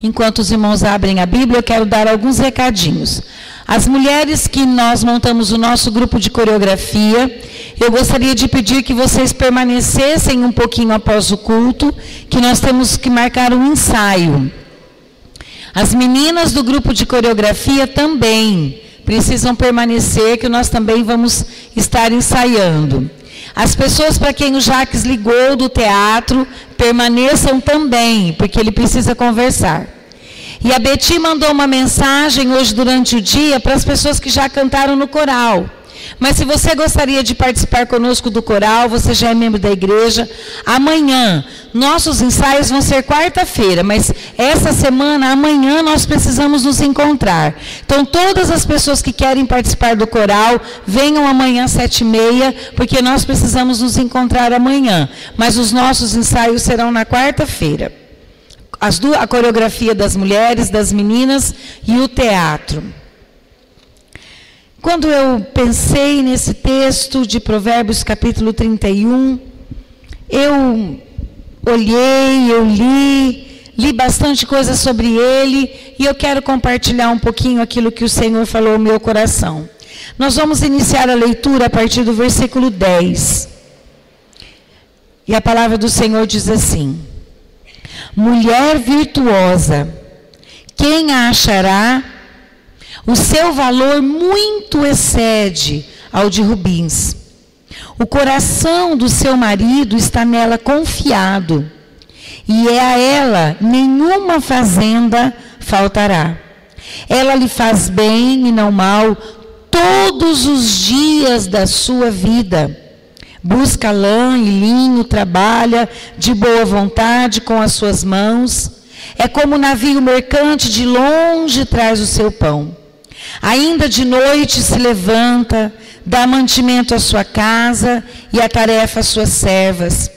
Enquanto os irmãos abrem a Bíblia, eu quero dar alguns recadinhos. As mulheres que nós montamos o nosso grupo de coreografia, eu gostaria de pedir que vocês permanecessem um pouquinho após o culto, que nós temos que marcar um ensaio. As meninas do grupo de coreografia também precisam permanecer, que nós também vamos estar ensaiando. As pessoas para quem o Jacques ligou do teatro, permaneçam também, porque ele precisa conversar. E a Betty mandou uma mensagem hoje durante o dia para as pessoas que já cantaram no coral. Mas se você gostaria de participar conosco do coral, você já é membro da igreja, amanhã, nossos ensaios vão ser quarta-feira, mas essa semana, amanhã, nós precisamos nos encontrar. Então, todas as pessoas que querem participar do coral, venham amanhã às 7h30, porque nós precisamos nos encontrar amanhã. Mas os nossos ensaios serão na quarta-feira. A coreografia das mulheres, das meninas e o teatro. Quando eu pensei nesse texto de Provérbios capítulo 31, eu olhei, eu li bastante coisa sobre ele, e eu quero compartilhar um pouquinho aquilo que o Senhor falou no meu coração. Nós vamos iniciar a leitura a partir do versículo 10. E a palavra do Senhor diz assim: mulher virtuosa, quem a achará? O seu valor muito excede ao de rubins. O coração do seu marido está nela confiado, e a ela nenhuma fazenda faltará. Ela lhe faz bem e não mal todos os dias da sua vida. Busca lã e linho, trabalha de boa vontade com as suas mãos. É como um navio mercante, de longe traz o seu pão. Ainda de noite se levanta, dá mantimento à sua casa e atarefa às suas servas.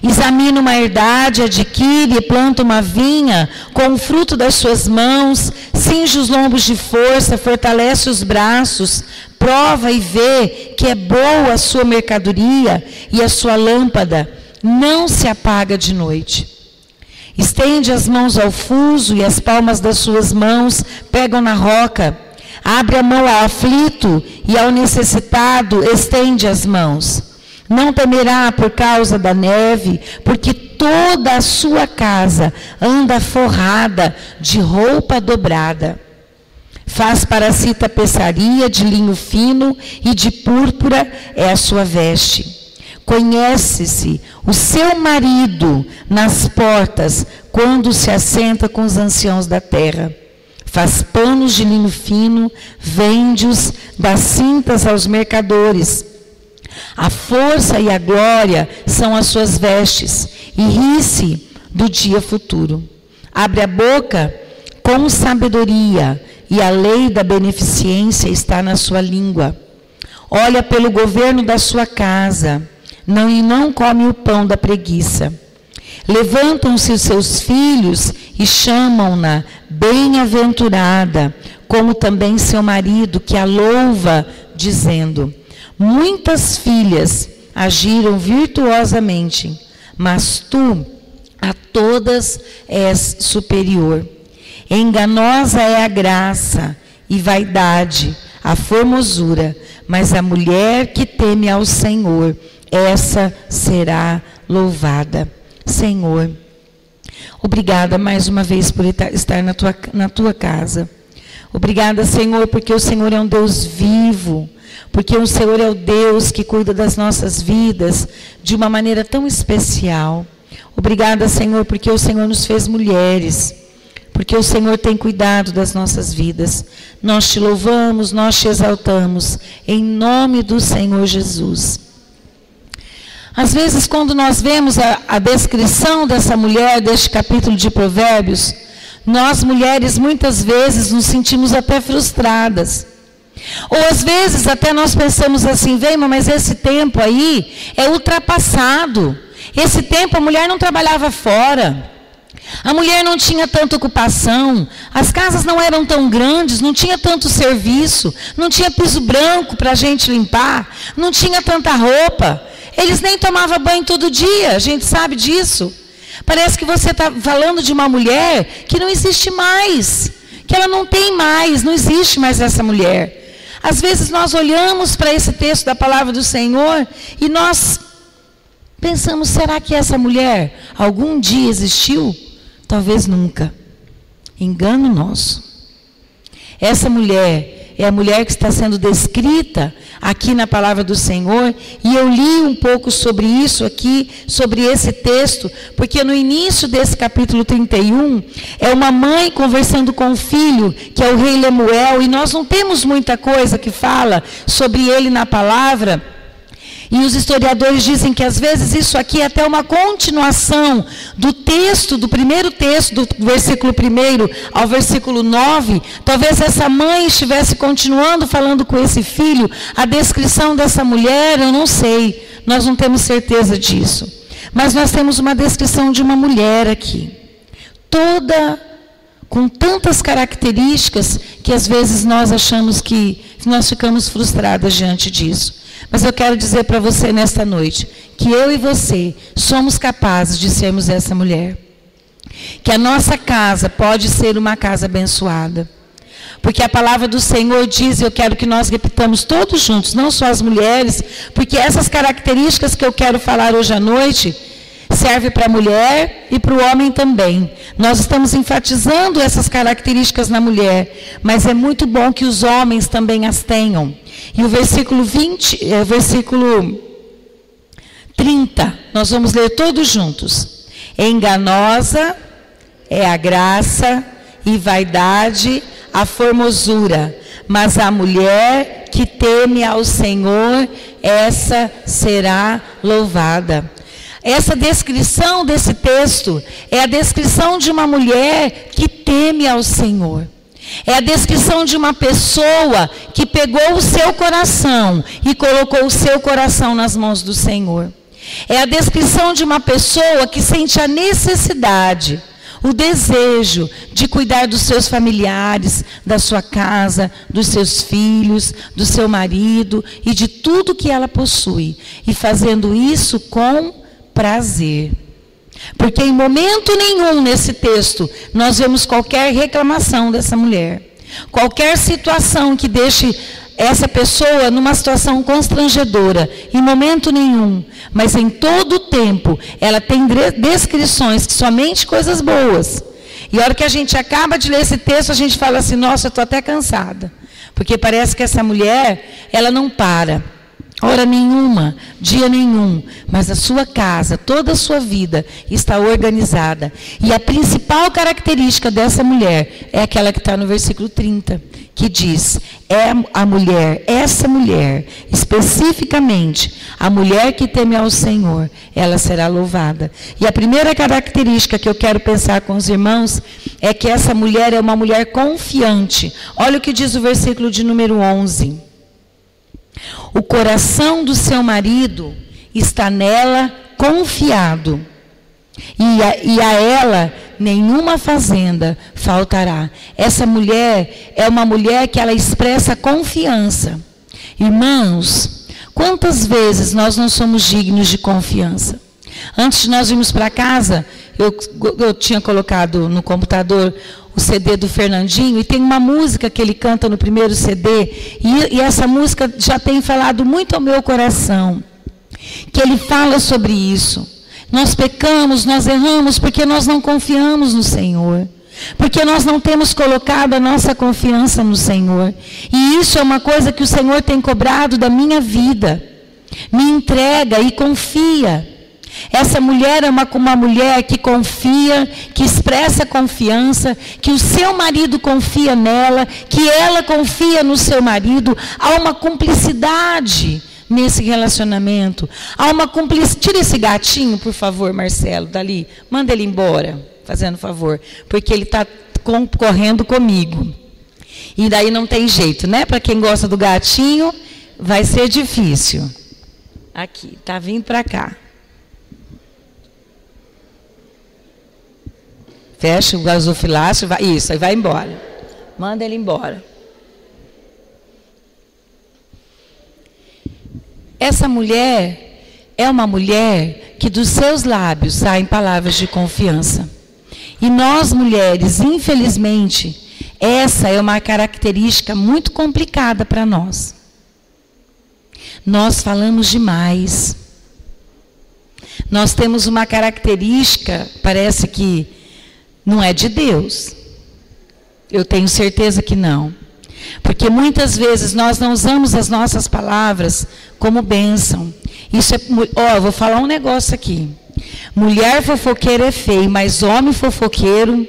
Examina uma herdade, adquire e planta uma vinha com o fruto das suas mãos, cinge os lombos de força, fortalece os braços, prova e vê que é boa a sua mercadoria e a sua lâmpada não se apaga de noite. Estende as mãos ao fuso e as palmas das suas mãos pegam na roca. Abre a mão ao aflito e ao necessitado estende as mãos. Não temerá por causa da neve, porque toda a sua casa anda forrada de roupa dobrada. Faz para si tapeçaria de linho fino e de púrpura é a sua veste. Conhece-se o seu marido nas portas, quando se assenta com os anciãos da terra. Faz panos de linho fino, vende-os, dá cintas aos mercadores. A força e a glória são as suas vestes, e ri-se do dia futuro. Abre a boca com sabedoria, e a lei da beneficência está na sua língua. Olha pelo governo da sua casa, não come o pão da preguiça. Levantam-se os seus filhos e chamam-na bem-aventurada, como também seu marido, que a louva, dizendo: muitas filhas agiram virtuosamente, mas tu a todas és superior. Enganosa é a graça e vaidade, a formosura, mas a mulher que teme ao Senhor, essa será louvada. Senhor, obrigada mais uma vez por estar na tua casa. Obrigada, Senhor, porque o Senhor é um Deus vivo, porque o Senhor é o Deus que cuida das nossas vidas de uma maneira tão especial. Obrigada, Senhor, porque o Senhor nos fez mulheres, porque o Senhor tem cuidado das nossas vidas. Nós te louvamos, nós te exaltamos, em nome do Senhor Jesus. Às vezes, quando nós vemos a descrição dessa mulher, deste capítulo de Provérbios, nós mulheres muitas vezes nos sentimos até frustradas. Ou às vezes até nós pensamos assim: Veima, mas esse tempo aí é ultrapassado. Esse tempo a mulher não trabalhava fora. A mulher não tinha tanta ocupação, as casas não eram tão grandes, não tinha tanto serviço, não tinha piso branco para a gente limpar, não tinha tanta roupa. Eles nem tomavam banho todo dia, a gente sabe disso. Parece que você está falando de uma mulher que não existe mais, que ela não tem mais, não existe mais essa mulher. Às vezes nós olhamos para esse texto da palavra do Senhor e nós pensamos, será que essa mulher algum dia existiu? Talvez nunca. Engano nosso. Essa mulher é a mulher que está sendo descrita aqui na palavra do Senhor, e eu li um pouco sobre isso aqui, sobre esse texto, porque no início desse capítulo 31, é uma mãe conversando com o filho, que é o rei Lemuel, e nós não temos muita coisa que fala sobre ele na palavra. E os historiadores dizem que às vezes isso aqui é até uma continuação do texto, do primeiro texto, do versículo 1 ao versículo 9. Talvez essa mãe estivesse continuando falando com esse filho, a descrição dessa mulher, eu não sei, nós não temos certeza disso. Mas nós temos uma descrição de uma mulher aqui, toda com tantas características que às vezes nós achamos que nós ficamos frustradas diante disso. Mas eu quero dizer para você nesta noite, que eu e você somos capazes de sermos essa mulher. Que a nossa casa pode ser uma casa abençoada. Porque a palavra do Senhor diz, eu quero que nós repitamos todos juntos, não só as mulheres, porque essas características que eu quero falar hoje à noite, serve para a mulher e para o homem também. Nós estamos enfatizando essas características na mulher, mas é muito bom que os homens também as tenham. E o versículo 30, nós vamos ler todos juntos. Enganosa é a graça e vaidade a formosura, mas a mulher que teme ao Senhor, essa será louvada. Essa descrição desse texto é a descrição de uma mulher que teme ao Senhor. É a descrição de uma pessoa que pegou o seu coração e colocou o seu coração nas mãos do Senhor. É a descrição de uma pessoa que sente a necessidade, o desejo de cuidar dos seus familiares, da sua casa, dos seus filhos, do seu marido e de tudo que ela possui. E fazendo isso com prazer. Porque em momento nenhum nesse texto nós vemos qualquer reclamação dessa mulher. Qualquer situação que deixe essa pessoa numa situação constrangedora. Em momento nenhum. Mas em todo o tempo ela tem descrições que somente coisas boas. E a hora que a gente acaba de ler esse texto, a gente fala assim, nossa, eu estou até cansada. Porque parece que essa mulher, ela não para. Hora nenhuma, dia nenhum, mas a sua casa, toda a sua vida está organizada. E a principal característica dessa mulher é aquela que está no versículo 30, que diz, é a mulher, essa mulher, especificamente, a mulher que teme ao Senhor, ela será louvada. E a primeira característica que eu quero pensar com os irmãos, é que essa mulher é uma mulher confiante. Olha o que diz o versículo de número 11. O coração do seu marido está nela confiado, e a ela nenhuma fazenda faltará. Essa mulher é uma mulher que ela expressa confiança. Irmãos, quantas vezes nós não somos dignos de confiança? Antes de nós irmos para casa, eu tinha colocado no computador o CD do Fernandinho, e tem uma música que ele canta no primeiro CD, e essa música já tem falado muito ao meu coração, que ele fala sobre isso. Nós pecamos, nós erramos, porque nós não confiamos no Senhor, porque nós não temos colocado a nossa confiança no Senhor, e isso é uma coisa que o Senhor tem cobrado da minha vida. Me entrega e confia. Essa mulher é uma mulher que confia, que expressa confiança, que o seu marido confia nela, que ela confia no seu marido. Há uma cumplicidade nesse relacionamento. Há uma cumplicidade. Tira esse gatinho, por favor, Marcelo, dali. Manda ele embora, fazendo favor, porque ele está correndo comigo. E daí não tem jeito, né? Para quem gosta do gatinho, vai ser difícil. Aqui, tá vindo para cá. Fecha o gasofilácio, isso, aí vai embora. Manda ele embora. Essa mulher é uma mulher que dos seus lábios saem palavras de confiança. E nós, mulheres, infelizmente, essa é uma característica muito complicada para nós. Nós falamos demais. Nós temos uma característica, parece que não é de Deus. Eu tenho certeza que não. Porque muitas vezes nós não usamos as nossas palavras como bênção. Isso é, eu vou falar um negócio aqui. Mulher fofoqueira é feio, mas homem fofoqueiro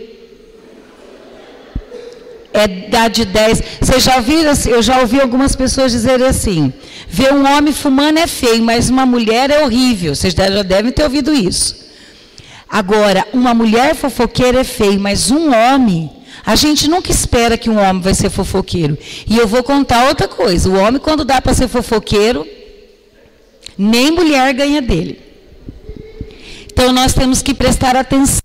é dá de 10. Vocês já ouviram, eu já ouvi algumas pessoas dizerem assim: ver um homem fumando é feio, mas uma mulher é horrível. Vocês já devem ter ouvido isso. Agora, uma mulher fofoqueira é feio, mas um homem, a gente nunca espera que um homem vai ser fofoqueiro. E eu vou contar outra coisa: o homem, quando dá para ser fofoqueiro, nem mulher ganha dele. Então nós temos que prestar atenção.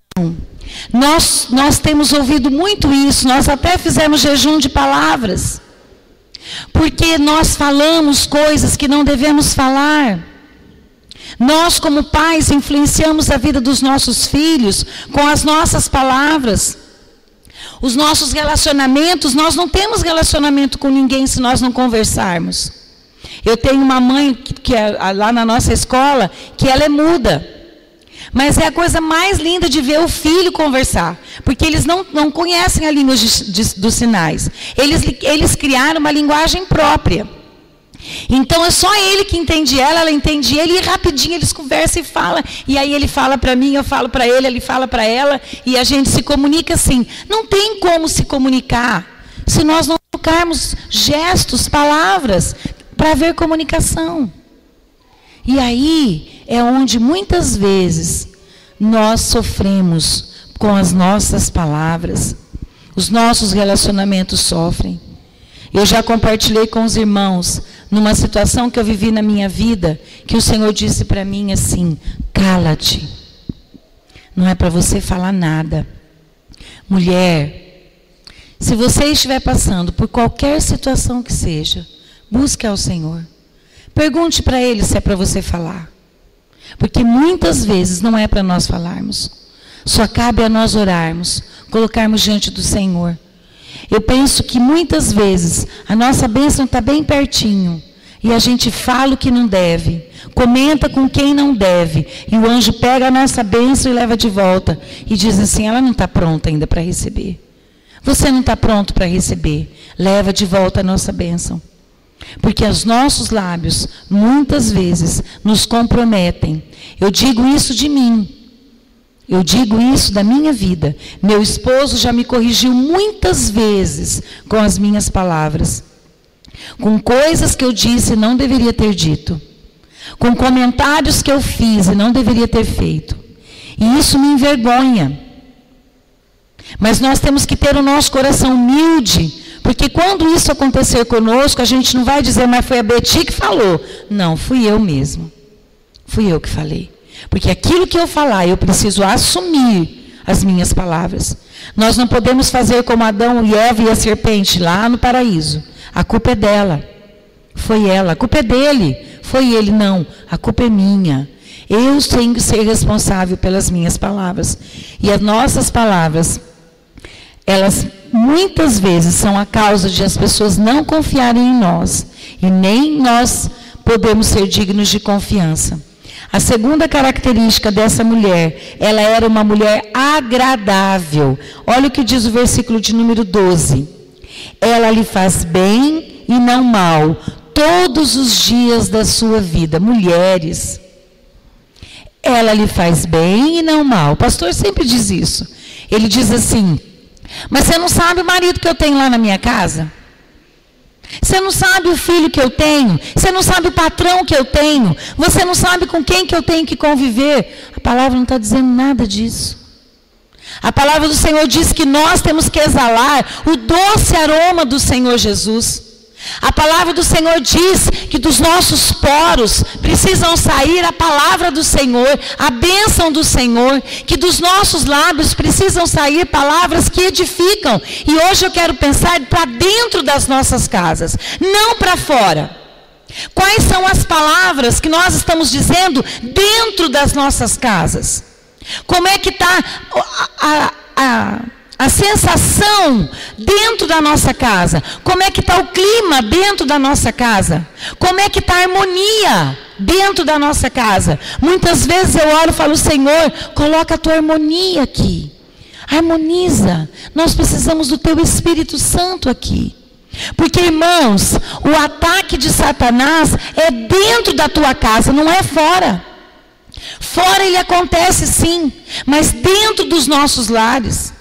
Nós temos ouvido muito isso, nós até fizemos jejum de palavras. Porque nós falamos coisas que não devemos falar. Nós, como pais, influenciamos a vida dos nossos filhos com as nossas palavras. Os nossos relacionamentos, nós não temos relacionamento com ninguém se nós não conversarmos. Eu tenho uma mãe que é lá na nossa escola, que ela é muda. Mas é a coisa mais linda de ver o filho conversar. Porque eles não conhecem a língua dos sinais. Eles criaram uma linguagem própria. Então é só ele que entende ela entende ele, e rapidinho eles conversam e falam. E aí ele fala para mim, eu falo para ele fala para ela, e a gente se comunica assim. Não tem como se comunicar se nós não trocarmos gestos, palavras, para haver comunicação. E aí é onde muitas vezes nós sofremos com as nossas palavras. Os nossos relacionamentos sofrem. Eu já compartilhei com os irmãos, numa situação que eu vivi na minha vida, que o Senhor disse para mim assim: cala-te. Não é para você falar nada. Mulher, se você estiver passando por qualquer situação que seja, busque ao Senhor. Pergunte para Ele se é para você falar. Porque muitas vezes não é para nós falarmos. Só cabe a nós orarmos, colocarmos diante do Senhor. Eu penso que muitas vezes a nossa bênção está bem pertinho. E a gente fala o que não deve. Comenta com quem não deve. E o anjo pega a nossa bênção e leva de volta. E diz assim: ela não está pronta ainda para receber. Você não está pronto para receber. Leva de volta a nossa bênção. Porque os nossos lábios, muitas vezes, nos comprometem. Eu digo isso de mim. Eu digo isso da minha vida. Meu esposo já me corrigiu muitas vezes com as minhas palavras. Com coisas que eu disse e não deveria ter dito. Com comentários que eu fiz e não deveria ter feito. E isso me envergonha. Mas nós temos que ter o nosso coração humilde. Porque quando isso acontecer conosco, a gente não vai dizer: mas foi a Beti que falou. Não, fui eu mesmo. Fui eu que falei. Porque aquilo que eu falar, eu preciso assumir as minhas palavras. Nós não podemos fazer como Adão e Eva e a serpente lá no paraíso. A culpa é dela. Foi ela. A culpa é dele. Foi ele. Não. A culpa é minha. Eu tenho que ser responsável pelas minhas palavras. E as nossas palavras, elas muitas vezes são a causa de as pessoas não confiarem em nós. E nem nós podemos ser dignos de confiança. A segunda característica dessa mulher, ela era uma mulher agradável. Olha o que diz o versículo de número 12. Ela lhe faz bem e não mal, todos os dias da sua vida. Mulheres, ela lhe faz bem e não mal. O pastor sempre diz isso. Ele diz assim: mas você não sabe o marido que eu tenho lá na minha casa? Você não sabe o filho que eu tenho? Você não sabe o patrão que eu tenho? Você não sabe com quem que eu tenho que conviver? A palavra não está dizendo nada disso. A palavra do Senhor diz que nós temos que exalar o doce aroma do Senhor Jesus. A palavra do Senhor diz que dos nossos poros precisam sair a palavra do Senhor, a bênção do Senhor, que dos nossos lábios precisam sair palavras que edificam. E hoje eu quero pensar para dentro das nossas casas, não para fora. Quais são as palavras que nós estamos dizendo dentro das nossas casas? Como é que está a sensação dentro da nossa casa? Como é que está o clima dentro da nossa casa? Como é que está a harmonia dentro da nossa casa? Muitas vezes eu oro e falo, Senhor, coloca a tua harmonia aqui. Harmoniza. Nós precisamos do teu Espírito Santo aqui. Porque, irmãos, o ataque de Satanás é dentro da tua casa, não é fora. Fora ele acontece sim, mas dentro dos nossos lares.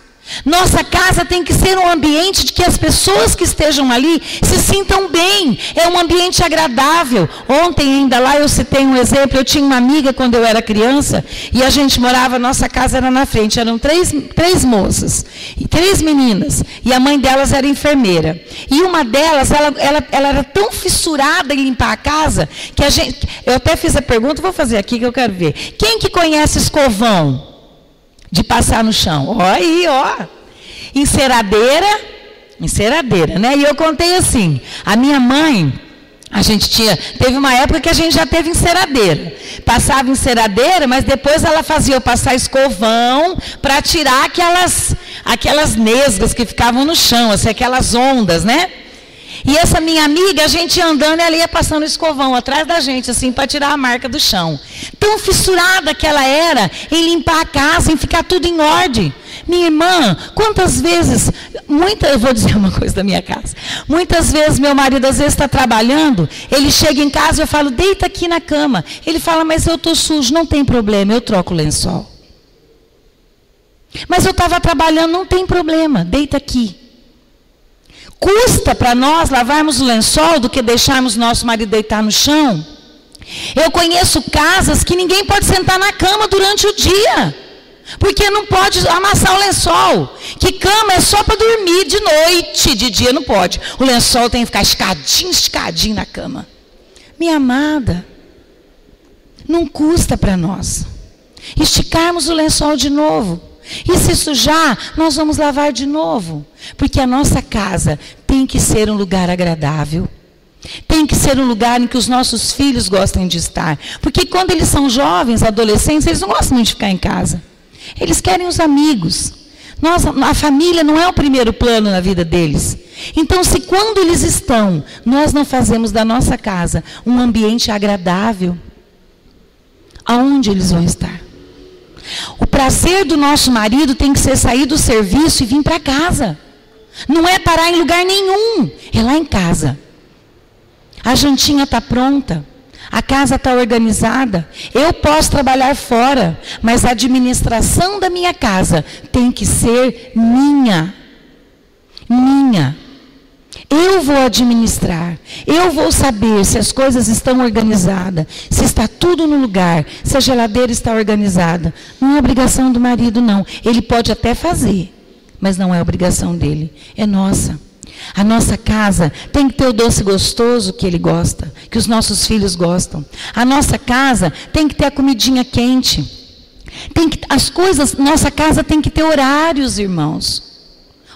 Nossa casa tem que ser um ambiente de que as pessoas que estejam ali se sintam bem. É um ambiente agradável. Ontem ainda lá eu citei um exemplo. Eu tinha uma amiga quando eu era criança e a gente morava, nossa casa era na frente. Eram três moças e 3 meninas. E a mãe delas era enfermeira. E uma delas, ela era tão fissurada em limpar a casa que eu até fiz a pergunta, vou fazer aqui que eu quero ver. Quem que conhece escovão? De passar no chão. Ó aí, ó. Enceradeira, né? E eu contei assim, a minha mãe, teve uma época que a gente já teve enceradeira. Passava enceradeira, mas depois ela fazia eu passar escovão para tirar aquelas nesgas que ficavam no chão, assim, aquelas ondas, né? E essa minha amiga, a gente andando, ela ia passando o escovão atrás da gente, assim, para tirar a marca do chão. Tão fissurada que ela era em limpar a casa, em ficar tudo em ordem. Minha irmã, quantas vezes, eu vou dizer uma coisa da minha casa. Muitas vezes meu marido, às vezes, está trabalhando, ele chega em casa e eu falo, deita aqui na cama. Ele fala, mas eu estou sujo, não tem problema, eu troco o lençol. Mas eu estava trabalhando, não tem problema, deita aqui. Custa para nós lavarmos o lençol do que deixarmos nosso marido deitar no chão. Eu conheço casas que ninguém pode sentar na cama durante o dia, porque não pode amassar o lençol. Que cama é só para dormir de noite, de dia não pode. O lençol tem que ficar esticadinho na cama. Minha amada, não custa para nós esticarmos o lençol de novo. E se sujar, nós vamos lavar de novo. Porque a nossa casa tem que ser um lugar agradável. Tem que ser um lugar em que os nossos filhos gostem de estar. Porque quando eles são jovens, adolescentes, eles não gostam muito de ficar em casa. Eles querem os amigos. A família não é o primeiro plano na vida deles. Então, se quando eles estão, nós não fazemos da nossa casa um ambiente agradável, aonde eles vão estar? O prazer do nosso marido tem que ser sair do serviço e vir para casa. Não é parar em lugar nenhum, é lá em casa. A jantinha está pronta, a casa está organizada. Eu posso trabalhar fora, mas a administração da minha casa tem que ser minha. Minha. Eu vou administrar, eu vou saber se as coisas estão organizadas, se está tudo no lugar, se a geladeira está organizada. Não é obrigação do marido, não. Ele pode até fazer, mas não é obrigação dele, é nossa. A nossa casa tem que ter o doce gostoso que ele gosta, que os nossos filhos gostam. A nossa casa tem que ter a comidinha quente. Nossa casa tem que ter horários, irmãos.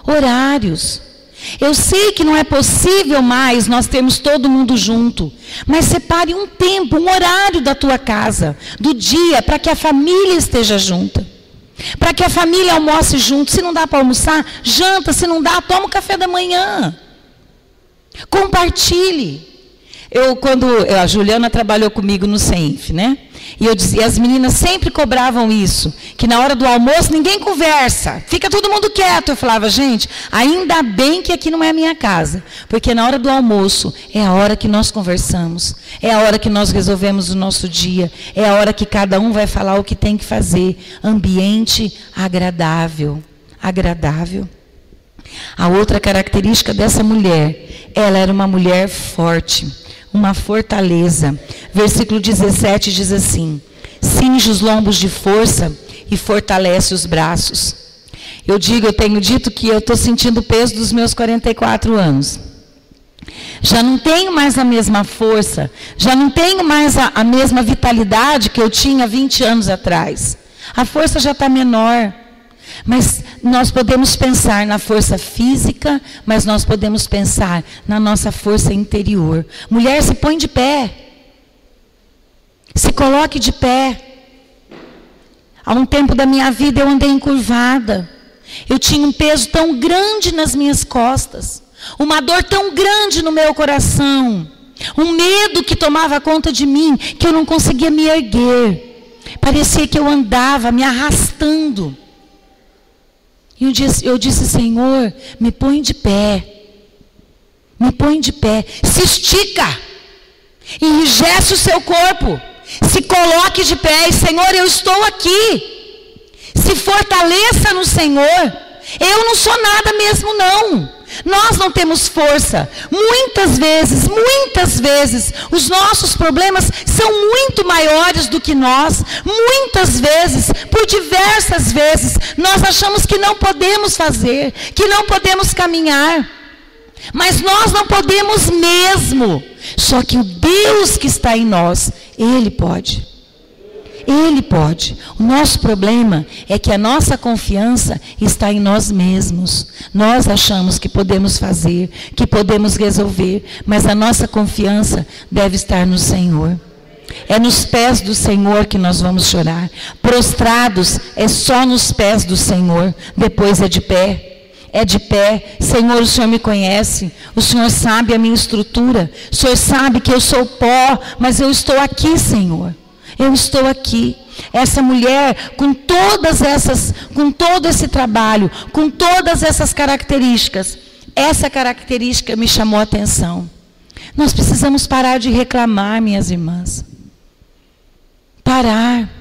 Horários. Eu sei que não é possível mais nós termos todo mundo junto, mas separe um tempo, um horário da tua casa, do dia, para que a família esteja junta. Para que a família almoce junto. Se não dá para almoçar, janta. Se não dá, toma o café da manhã. Compartilhe. A Juliana trabalhou comigo no CENF, né? E as meninas sempre cobravam isso, que na hora do almoço ninguém conversa, fica todo mundo quieto. Eu falava, gente, ainda bem que aqui não é a minha casa, porque na hora do almoço é a hora que nós conversamos, é a hora que nós resolvemos o nosso dia, é a hora que cada um vai falar o que tem que fazer. Ambiente agradável, agradável. A outra característica dessa mulher, ela era uma mulher forte, uma fortaleza. Versículo 17 diz assim: cinge os lombos de força e fortalece os braços. Eu tenho dito que eu estou sentindo o peso dos meus 44 anos. Já não tenho mais a mesma força, já não tenho mais a mesma vitalidade que eu tinha 20 anos atrás. A força já está menor. Mas nós podemos pensar na força física, mas nós podemos pensar na nossa força interior. Mulher, se põe de pé. Se coloque de pé. Há um tempo da minha vida eu andei encurvada. Eu tinha um peso tão grande nas minhas costas. Uma dor tão grande no meu coração. Um medo que tomava conta de mim, que eu não conseguia me erguer. Parecia que eu andava me arrastando. E um dia eu disse, Senhor, me põe de pé. Me põe de pé. Se estica. Enrijece o seu corpo. Se coloque de pé. E, Senhor, eu estou aqui. Se fortaleça no Senhor. Eu não sou nada mesmo, não. Nós não temos força. Muitas vezes, os nossos problemas são muito maiores do que nós. Muitas vezes, por diversas vezes, nós achamos que não podemos fazer, que não podemos caminhar. Mas nós não podemos mesmo. Só que o Deus que está em nós, Ele pode. Ele pode. O nosso problema é que a nossa confiança está em nós mesmos. Nós achamos que podemos fazer, que podemos resolver, mas a nossa confiança deve estar no Senhor. É nos pés do Senhor que nós vamos chorar. Prostrados é só nos pés do Senhor, depois é de pé. É de pé. Senhor, o Senhor me conhece, o Senhor sabe a minha estrutura, o Senhor sabe que eu sou pó, mas eu estou aqui, Senhor. Eu estou aqui. Essa mulher, com todo esse trabalho, com todas essas características, essa característica me chamou a atenção. Nós precisamos parar de reclamar, minhas irmãs. Parar.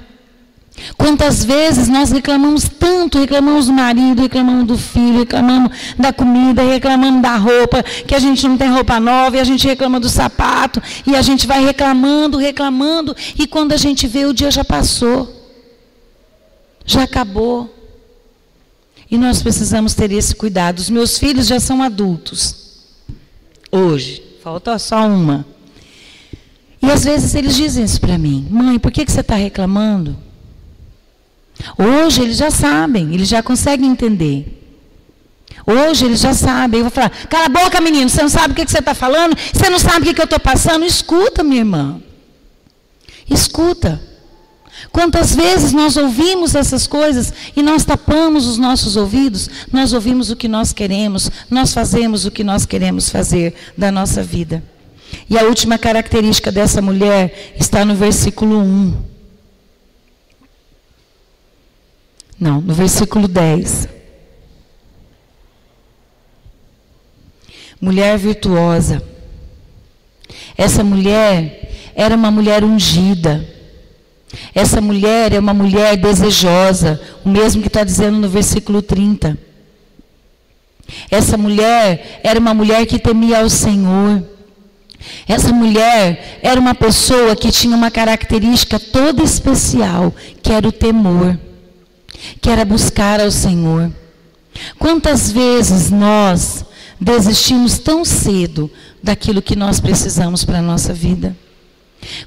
Quantas vezes nós reclamamos tanto, reclamamos do marido, reclamamos do filho, reclamamos da comida, reclamamos da roupa, que a gente não tem roupa nova, e a gente reclama do sapato, e a gente vai reclamando, e quando a gente vê, o dia já passou, já acabou. E nós precisamos ter esse cuidado. Os meus filhos já são adultos, hoje, falta só uma. E às vezes eles dizem isso para mim: mãe, por que você está reclamando? Hoje eles já sabem, eles já conseguem entender. Hoje eles já sabem. Eu vou falar: cala a boca, menino, você não sabe o que você está falando? Você não sabe o que eu estou passando? Escuta, minha irmã. Escuta. Quantas vezes nós ouvimos essas coisas e nós tapamos os nossos ouvidos? Nós ouvimos o que nós queremos, nós fazemos o que nós queremos fazer da nossa vida. E a última característica dessa mulher está no versículo 1. Não, no versículo 10. Mulher virtuosa. Essa mulher era uma mulher ungida. Essa mulher é uma mulher desejosa. O mesmo que está dizendo no versículo 30. Essa mulher era uma mulher que temia ao Senhor. Essa mulher era uma pessoa que tinha uma característica toda especial, que era o temor. Que era buscar ao Senhor. Quantas vezes nós desistimos tão cedo daquilo que nós precisamos para a nossa vida?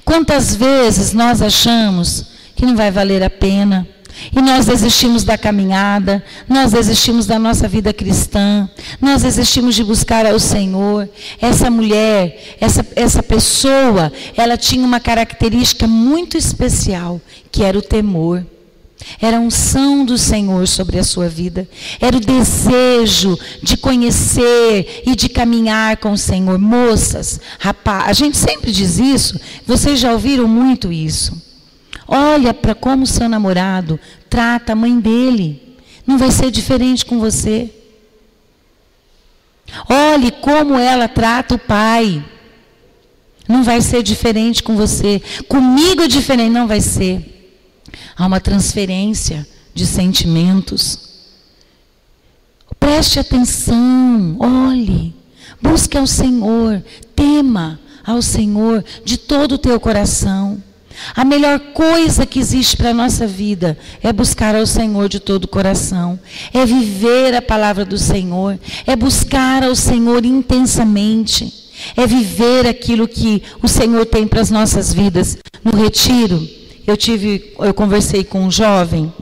Quantas vezes nós achamos que não vai valer a pena e nós desistimos da caminhada, nós desistimos da nossa vida cristã, nós desistimos de buscar ao Senhor. Essa mulher, essa pessoa, ela tinha uma característica muito especial, que era o temor. Era a unção do Senhor sobre a sua vida. Era o desejo de conhecer e de caminhar com o Senhor. Moças, rapaz, a gente sempre diz isso. Vocês já ouviram muito isso. Olha para como o seu namorado trata a mãe dele. Não vai ser diferente com você. Olhe como ela trata o pai. Não vai ser diferente com você. Comigo é diferente, não vai ser. Há uma transferência de sentimentos. Preste atenção, olhe, busque ao Senhor, tema ao Senhor de todo o teu coração. A melhor coisa que existe para a nossa vida é buscar ao Senhor de todo o coração, é viver a palavra do Senhor, é buscar ao Senhor intensamente, é viver aquilo que o Senhor tem para as nossas vidas. No retiro, eu conversei com um jovem,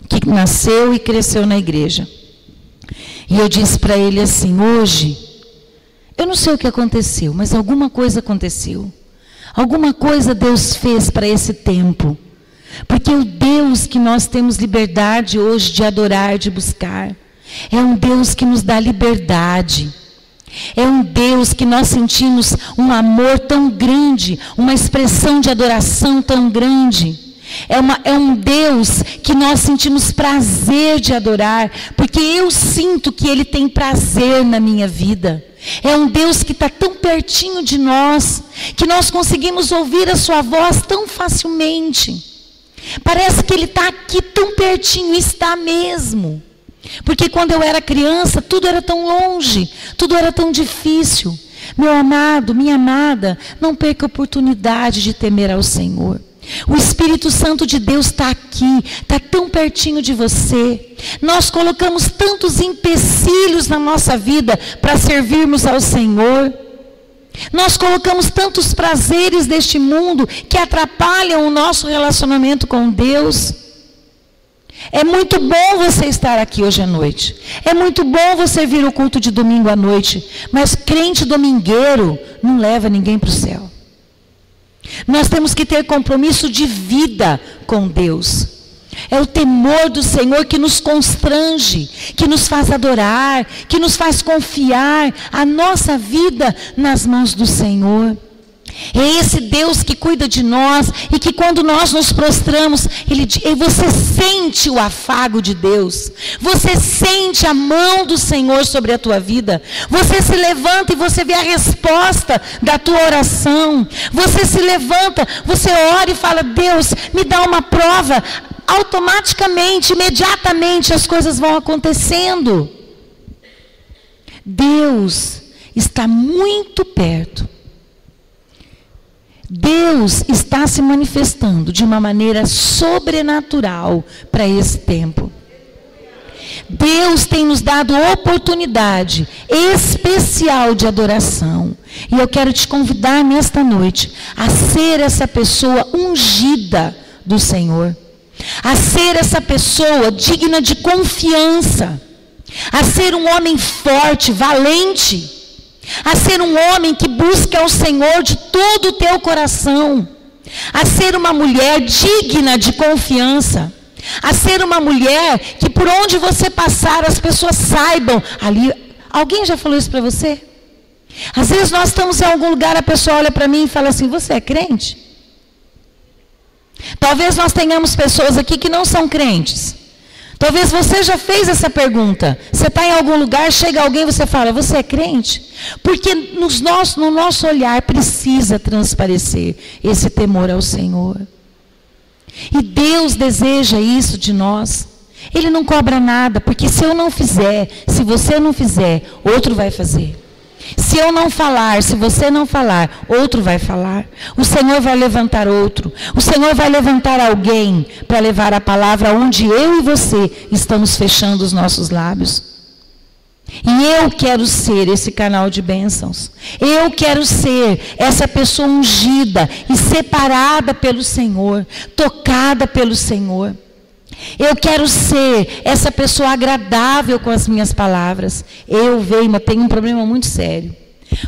que nasceu e cresceu na igreja. E eu disse para ele assim: hoje, eu não sei o que aconteceu, mas alguma coisa aconteceu. Alguma coisa Deus fez para esse tempo. Porque o Deus que nós temos liberdade hoje de adorar, de buscar, é um Deus que nos dá liberdade. É um Deus que nós sentimos um amor tão grande, uma expressão de adoração tão grande. É um Deus que nós sentimos prazer de adorar, porque eu sinto que Ele tem prazer na minha vida. É um Deus que está tão pertinho de nós, que nós conseguimos ouvir a sua voz tão facilmente. Parece que Ele está aqui tão pertinho, está mesmo. Porque quando eu era criança, tudo era tão longe, tudo era tão difícil. Meu amado, minha amada, não perca a oportunidade de temer ao Senhor. O Espírito Santo de Deus está aqui, está tão pertinho de você. Nós colocamos tantos empecilhos na nossa vida para servirmos ao Senhor. Nós colocamos tantos prazeres deste mundo que atrapalham o nosso relacionamento com Deus. É muito bom você estar aqui hoje à noite. É muito bom você vir ao culto de domingo à noite. Mas crente domingueiro não leva ninguém para o céu. Nós temos que ter compromisso de vida com Deus. É o temor do Senhor que nos constrange, que nos faz adorar, que nos faz confiar a nossa vida nas mãos do Senhor. É esse Deus que cuida de nós e que quando nós nos prostramos, você sente o afago de Deus. Você sente a mão do Senhor sobre a tua vida. Você se levanta e você vê a resposta da tua oração. Você se levanta, você ora e fala: Deus, me dá uma prova. Automaticamente, imediatamente as coisas vão acontecendo. Deus está muito perto. Deus está se manifestando de uma maneira sobrenatural para esse tempo. Deus tem nos dado oportunidade especial de adoração. E eu quero te convidar nesta noite a ser essa pessoa ungida do Senhor. A ser essa pessoa digna de confiança. A ser um homem forte, valente. A ser um homem que busca ao Senhor de todo o teu coração. A ser uma mulher digna de confiança. A ser uma mulher que por onde você passar as pessoas saibam. Ali, alguém já falou isso para você? Às vezes nós estamos em algum lugar, a pessoa olha para mim e fala assim: você é crente? Talvez nós tenhamos pessoas aqui que não são crentes. Talvez você já fez essa pergunta. Você está em algum lugar, chega alguém e você fala: você é crente? Porque no nosso olhar precisa transparecer esse temor ao Senhor. E Deus deseja isso de nós. Ele não cobra nada, porque se eu não fizer, se você não fizer, outro vai fazer. Se eu não falar, se você não falar, outro vai falar. O Senhor vai levantar outro. O Senhor vai levantar alguém para levar a palavra onde eu e você estamos fechando os nossos lábios. E eu quero ser esse canal de bênçãos. Eu quero ser essa pessoa ungida e separada pelo Senhor, tocada pelo Senhor. Eu quero ser essa pessoa agradável com as minhas palavras. Veima, tenho um problema muito sério.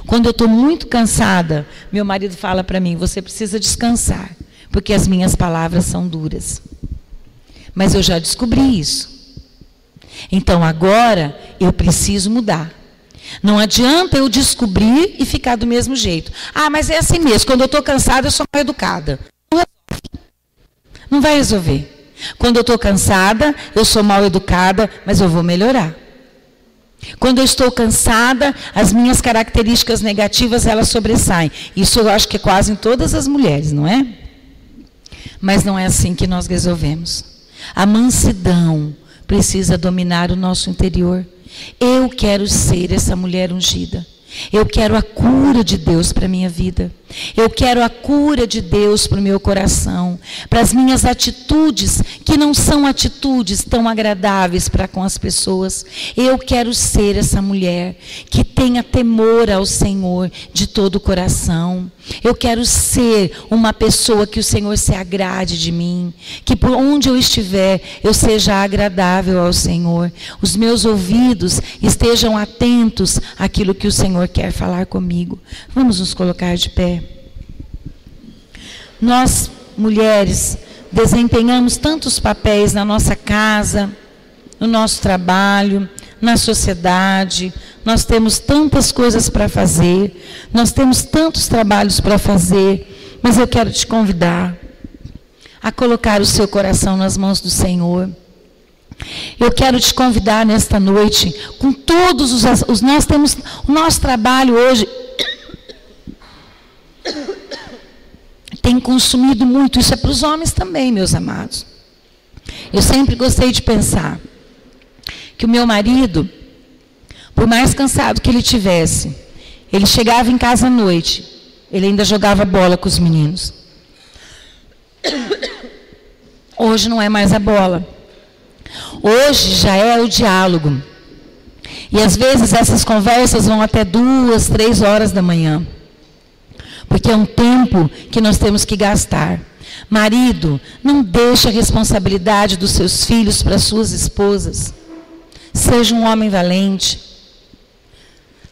Quando eu estou muito cansada, meu marido fala para mim: você precisa descansar, porque as minhas palavras são duras. Mas eu já descobri isso. Então agora eu preciso mudar. Não adianta eu descobrir e ficar do mesmo jeito. Ah, mas é assim mesmo, quando eu estou cansada eu sou mal educada. Não vai resolver. Quando eu estou cansada, eu sou mal educada, mas eu vou melhorar. Quando eu estou cansada, as minhas características negativas, elas sobressaem. Isso eu acho que é quase em todas as mulheres, não é? Mas não é assim que nós resolvemos. A mansidão precisa dominar o nosso interior. Eu quero ser essa mulher ungida. Eu quero a cura de Deus para a minha vida. Eu quero a cura de Deus para o meu coração, para as minhas atitudes, que não são atitudes tão agradáveis para com as pessoas. Eu quero ser essa mulher que tenha temor ao Senhor de todo o coração. Eu quero ser uma pessoa que o Senhor se agrade de mim, que por onde eu estiver, eu seja agradável ao Senhor. Os meus ouvidos estejam atentos àquilo que o Senhor quer falar comigo. Vamos nos colocar de pé. Nós, mulheres, desempenhamos tantos papéis na nossa casa, no nosso trabalho, na sociedade. Nós temos tantas coisas para fazer, nós temos tantos trabalhos para fazer, mas eu quero te convidar a colocar o seu coração nas mãos do Senhor. Eu quero te convidar nesta noite, com todos nós temos o nosso trabalho hoje tem consumido muito, isso é para os homens também, meus amados. Eu sempre gostei de pensar que o meu marido, por mais cansado que ele tivesse, ele chegava em casa à noite, ele ainda jogava bola com os meninos. Hoje não é mais a bola. Hoje já é o diálogo. E às vezes essas conversas vão até 2, 3 horas da manhã. Porque é um tempo que nós temos que gastar. Marido, não deixe a responsabilidade dos seus filhos para suas esposas. Seja um homem valente.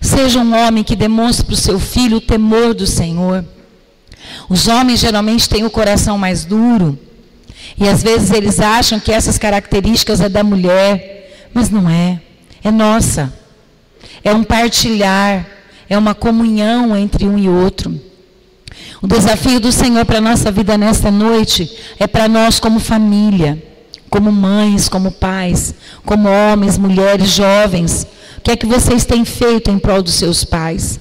Seja um homem que demonstre para o seu filho o temor do Senhor. Os homens geralmente têm o coração mais duro. E às vezes eles acham que essas características é da mulher. Mas não é. É nossa. É um partilhar. É uma comunhão entre um e outro. O desafio do Senhor para a nossa vida nesta noite é para nós como família, como mães, como pais, como homens, mulheres, jovens. O que é que vocês têm feito em prol dos seus pais?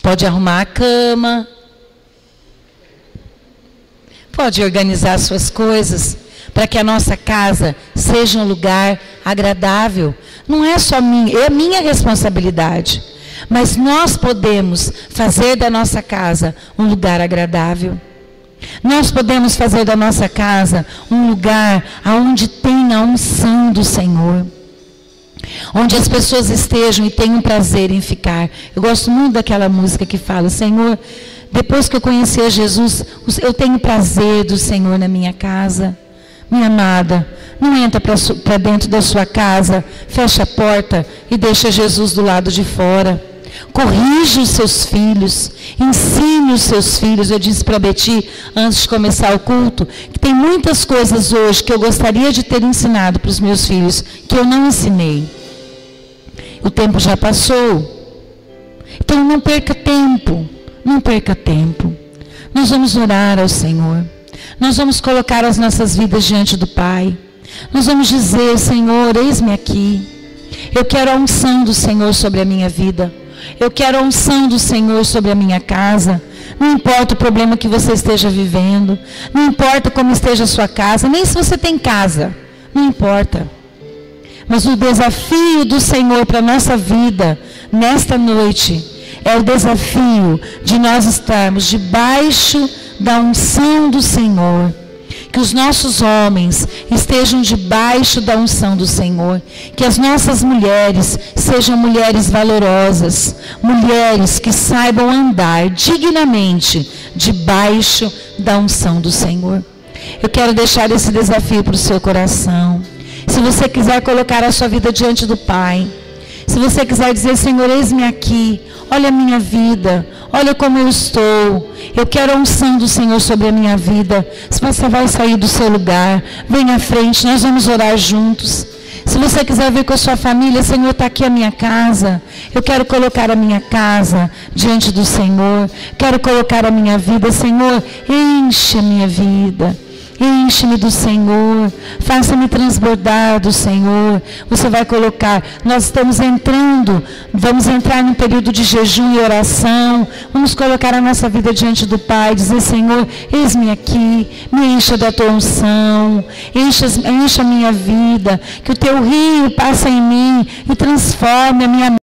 Pode arrumar a cama, pode organizar suas coisas, para que a nossa casa seja um lugar agradável. Não é só minha, é minha responsabilidade. Mas nós podemos fazer da nossa casa um lugar agradável. Nós podemos fazer da nossa casa um lugar onde tem a unção do Senhor. Onde as pessoas estejam e tenham prazer em ficar. Eu gosto muito daquela música que fala: Senhor, depois que eu conheci a Jesus, eu tenho prazer do Senhor na minha casa. Minha amada, não entra para dentro da sua casa, fecha a porta e deixa Jesus do lado de fora. Corrige os seus filhos, ensine os seus filhos. Eu disse para a Beti, antes de começar o culto, que tem muitas coisas hoje que eu gostaria de ter ensinado para os meus filhos, que eu não ensinei. O tempo já passou. Então não perca tempo, não perca tempo. Nós vamos orar ao Senhor. Nós vamos colocar as nossas vidas diante do Pai. Nós vamos dizer: Senhor, eis-me aqui. Eu quero a unção do Senhor sobre a minha vida. Eu quero a unção do Senhor sobre a minha casa. Não importa o problema que você esteja vivendo. Não importa como esteja a sua casa. Nem se você tem casa. Não importa. Mas o desafio do Senhor para a nossa vida, nesta noite, é o desafio de nós estarmos debaixo da unção do Senhor. Que os nossos homens estejam debaixo da unção do Senhor. Que as nossas mulheres sejam mulheres valorosas. Mulheres que saibam andar dignamente debaixo da unção do Senhor. Eu quero deixar esse desafio para o seu coração. Se você quiser colocar a sua vida diante do Pai. Se você quiser dizer: Senhor, eis-me aqui. Olha a minha vida. Olha como eu estou. Eu quero a unção do Senhor sobre a minha vida. Se você vai sair do seu lugar, vem à frente, nós vamos orar juntos. Se você quiser vir com a sua família: Senhor, está aqui a minha casa. Eu quero colocar a minha casa diante do Senhor. Quero colocar a minha vida. Senhor, enche a minha vida. Enche-me do Senhor, faça-me transbordar do Senhor. Você vai colocar, nós estamos entrando, vamos entrar num período de jejum e oração. Vamos colocar a nossa vida diante do Pai, dizer: Senhor, eis-me aqui, me encha da tua unção, encha a minha vida, que o teu rio passe em mim e transforme a minha